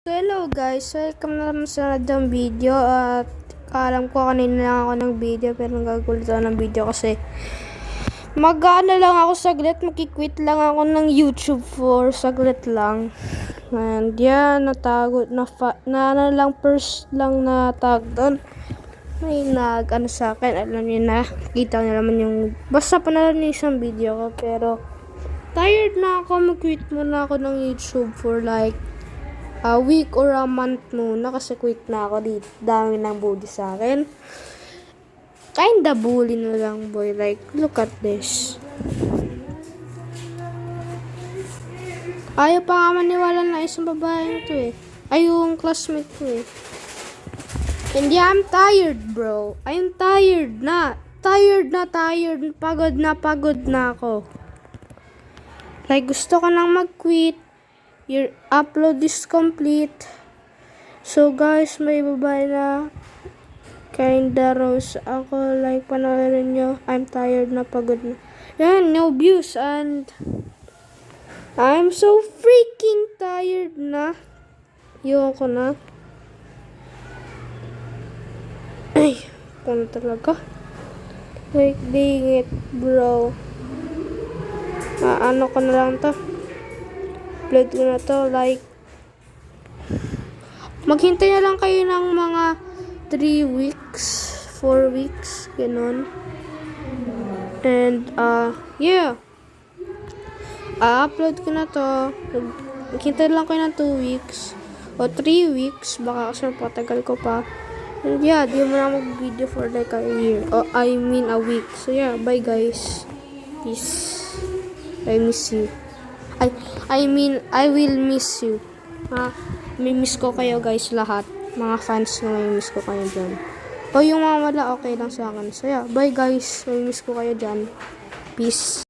Hello guys, welcome na naman sa nadang video at alam ko kanina lang ako ng video pero nagagulat ako ng video kasi mag-ano lang ako saglit, makikwit lang ako ng YouTube for saglit lang. And yan, natago, na lang first lang na tag doon. May nag-ano sa akin, alam niyo na, kita niyo naman yung, basta panalan niyo isang video ko pero tired na ako, mag-quit muna ako ng YouTube for like a week or a month muna kasi quit na ako dito. Dami ng bully sa akin. Kinda bully na lang boy. Like, look at this. Ayaw pa nga maniwala na isang babae to eh. Ay, yung classmate ko eh. And yeah, I'm tired bro. I'm tired na. Tired. Pagod na ako. Like, gusto ko nang mag-quit. Your upload is complete. So guys, may babae na kinda rose ako. Like, panoorin nyo. I'm tired na, pagod na. Yan, no views. And I'm so freaking tired na. Yun ko na. Ay, kung talaga. Like, dang it, bro. Ano ko na lang to. Upload ko na to, like, maghintay na lang kayo ng mga 3 weeks, 4 weeks, ganun. And, yeah. Upload ko na to. Maghintay lang kayo ng 2 weeks, o 3 weeks, baka kasi patagal ko pa. And yeah, di mo na mag-video for like a year, o I mean a week. So yeah, bye guys. Peace. I miss you. I mean, I will miss you. May miss ko kayo guys lahat. Mga fans na may miss ko kayo dyan. O yung mga wala, okay lang sa akin. So yeah, bye guys. May miss ko kayo dyan. Peace.